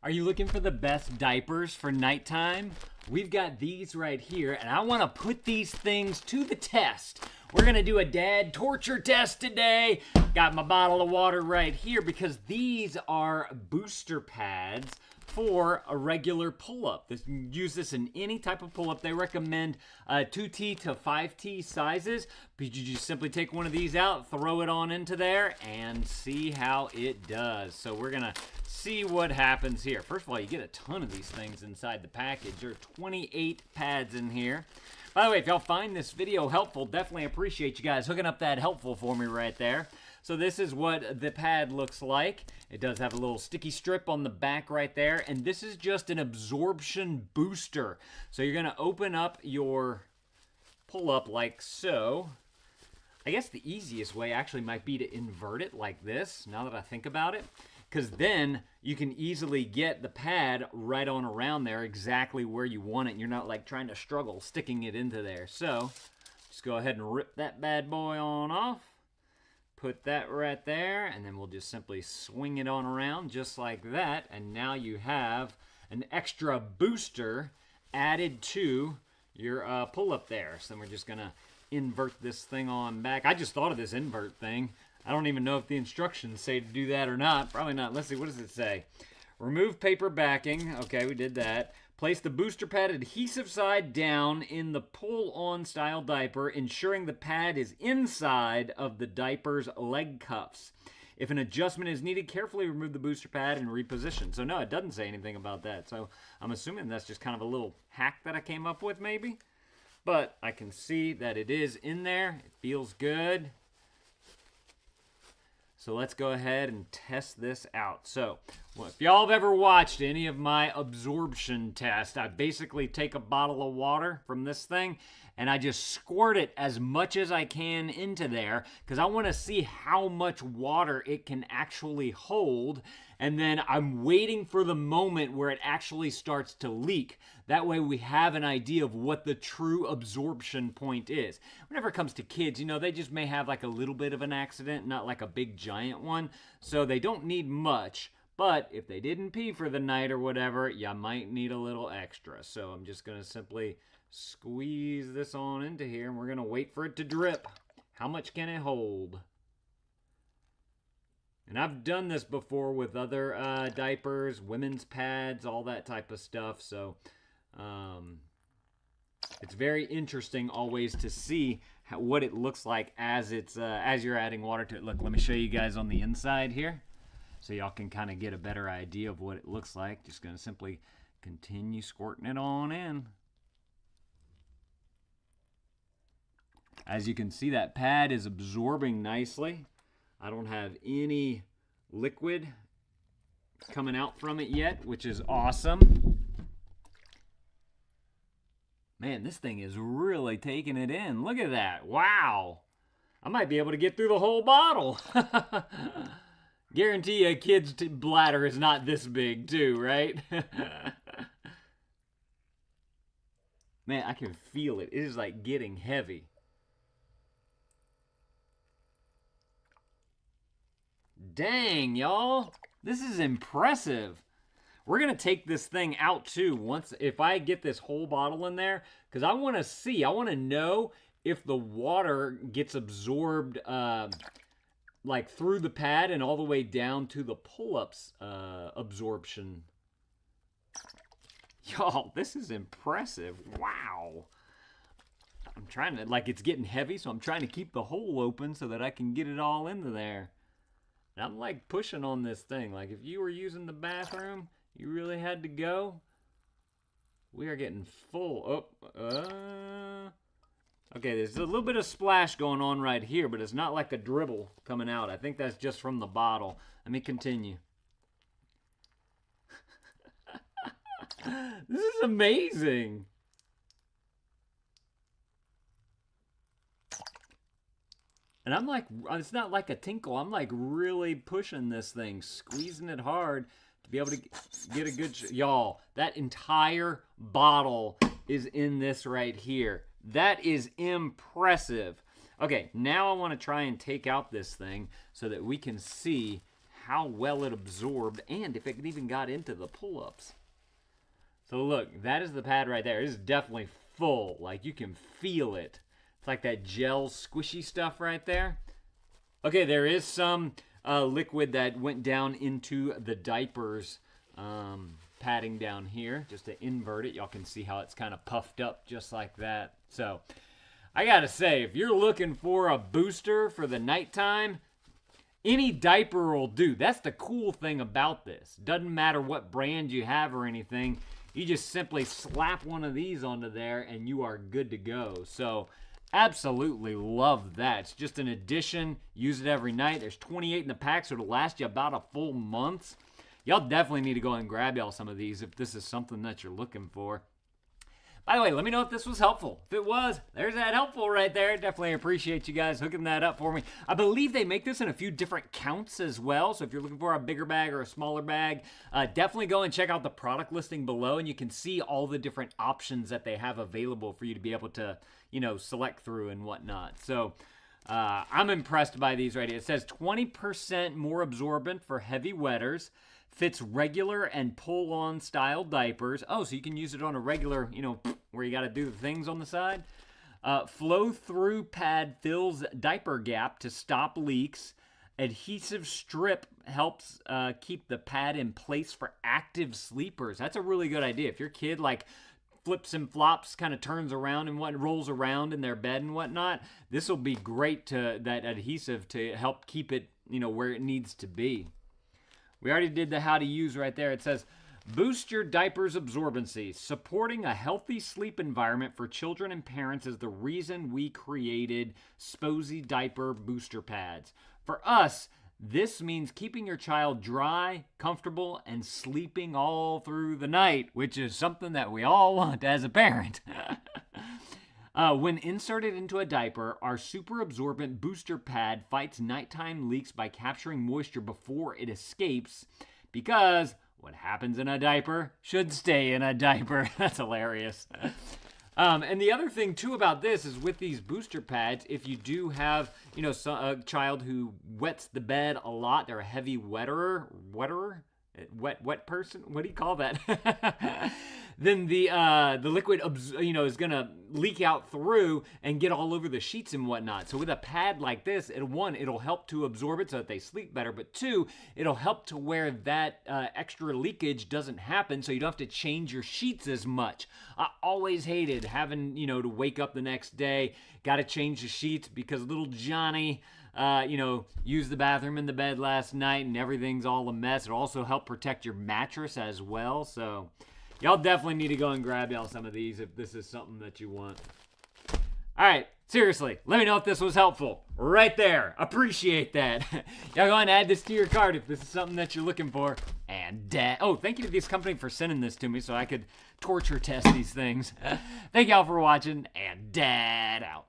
Are you looking for the best diapers for nighttime? We've got these right here, and I want to put these things to the test. We're going to do a dad torture test today. Got my bottle of water right here because these are booster pads for a regular pull-up. You can use this in any type of pull-up. They recommend 2T to 5T sizes. But you just simply take one of these out, throw it on into there, and see how it does. So we're going to see what happens here. First of all, you get a ton of these things inside the package. There are 28 pads in here. By the way, if y'all find this video helpful, definitely appreciate you guys hooking up that helpful for me right there. So this is what the pad looks like. It does have a little sticky strip on the back right there, and this is just an absorption booster. So you're gonna open up your pull-up like so. I guess the easiest way actually might be to invert it like this, now that I think about it, because then you can easily get the pad right on around there exactly where you want it, and you're not like trying to struggle sticking it into there. So just go ahead and rip that bad boy on off. Put that right there, and then we'll just simply swing it on around just like that, and now you have an extra booster added to your pull-up there. So we're just gonna invert this thing on back. I just thought of this invert thing. I don't even know if the instructions say to do that or not. Probably not. Let's see, what does it say? Remove paper backing. Okay, we did that. Place the booster pad adhesive side down in the pull-on style diaper, ensuring the pad is inside of the diaper's leg cuffs. If an adjustment is needed, carefully remove the booster pad and reposition. So no, it doesn't say anything about that. So I'm assuming that's just kind of a little hack that I came up with maybe. But I can see that it is in there. It feels good. So let's go ahead and test this out. So if y'all have ever watched any of my absorption tests, I basically take a bottle of water from this thing and I just squirt it as much as I can into there because I want to see how much water it can actually hold. And then I'm waiting for the moment where it actually starts to leak. That way we have an idea of what the true absorption point is. Whenever it comes to kids, you know, they just may have like a little bit of an accident, not like a big giant one. So they don't need much. But if they didn't pee for the night or whatever, you might need a little extra. So I'm just going to simply squeeze this on into here, and we're going to wait for it to drip. How much can it hold? And I've done this before with other diapers, women's pads, all that type of stuff. So it's very interesting always to see what it looks like as it's as you're adding water to it. Look, let me show you guys on the inside here, so y'all can kind of get a better idea of what it looks like. Just going to simply continue squirting it on in. As you can see, that pad is absorbing nicely. I don't have any liquid coming out from it yet, which is awesome. Man, this thing is really taking it in. Look at that. Wow. I might be able to get through the whole bottle. Guarantee a kid's bladder is not this big too, right? Man, I can feel it. It is like getting heavy. Dang, y'all. This is impressive. We're going to take this thing out too if I get this whole bottle in there, because I want to see, I want to know if the water gets absorbed like through the pad and all the way down to the pull-ups absorption. Y'all, this is impressive. Wow. I'm trying to, like, it's getting heavy, so I'm trying to keep the hole open so that I can get it all into there. And I'm like pushing on this thing. Like if you were using the bathroom, you really had to go. We are getting full. Okay, there's a little bit of splash going on right here, but it's not like a dribble coming out. I think that's just from the bottle. Let me continue. This is amazing. And I'm like, it's not like a tinkle. I'm like really pushing this thing, squeezing it hard to be able to get a good, y'all, that entire bottle is in this right here. That is impressive. Okay, now I want to try and take out this thing so that we can see how well it absorbed and if it even got into the pull-ups. So look, that is the pad right there. It is definitely full. Like, you can feel it. It's like that gel squishy stuff right there. Okay, there is some liquid that went down into the diapers padding down here. Just to invert it, y'all can see how it's kind of puffed up just like that. So I gotta say, if you're looking for a booster for the nighttime, any diaper will do. That's the cool thing about this. Doesn't matter what brand you have or anything. You just simply slap one of these onto there and you are good to go. So absolutely love that. It's just an addition. Use it every night. There's 28 in the pack, so it'll last you about a full month. Y'all definitely need to go and grab y'all some of these if this is something that you're looking for. By the way, let me know if this was helpful. If it was, there's that helpful right there. Definitely appreciate you guys hooking that up for me. I believe they make this in a few different counts as well. So if you're looking for a bigger bag or a smaller bag, definitely go and check out the product listing below, and you can see all the different options that they have available for you to be able to, select through and whatnot. So I'm impressed by these right here. It says 20% more absorbent for heavy wetters. Fits regular and pull-on style diapers. Oh, so you can use it on a regular, where you got to do the things on the side. Flow-through pad fills diaper gap to stop leaks. Adhesive strip helps keep the pad in place for active sleepers. That's a really good idea. If your kid, flips and flops, kind of turns around and rolls around in their bed and whatnot, this will be great that adhesive to help keep it, where it needs to be. We already did the how to use right there. It says, boost your diaper's absorbency. Supporting a healthy sleep environment for children and parents is the reason we created Sposy diaper booster pads. For us, this means keeping your child dry, comfortable, and sleeping all through the night, which is something that we all want as a parent. When inserted into a diaper, our super absorbent booster pad fights nighttime leaks by capturing moisture before it escapes, because what happens in a diaper should stay in a diaper. That's hilarious. And the other thing too about this is with these booster pads, if you do have, a child who wets the bed a lot, they're a heavy wet person. What do you call that? Then the liquid, is gonna leak out through and get all over the sheets and whatnot. So with a pad like this, it'll help to absorb it so that they sleep better. But two, it'll help to where that extra leakage doesn't happen, so you don't have to change your sheets as much. I always hated having, to wake up the next day, got to change the sheets because little Johnny, used the bathroom in the bed last night and everything's all a mess. It'll also help protect your mattress as well. So y'all definitely need to go and grab y'all some of these if this is something that you want. All right, seriously, let me know if this was helpful. Right there. Appreciate that. Y'all go and add this to your cart if this is something that you're looking for. And thank you to this company for sending this to me so I could torture test these things. Thank y'all for watching, and Dad out.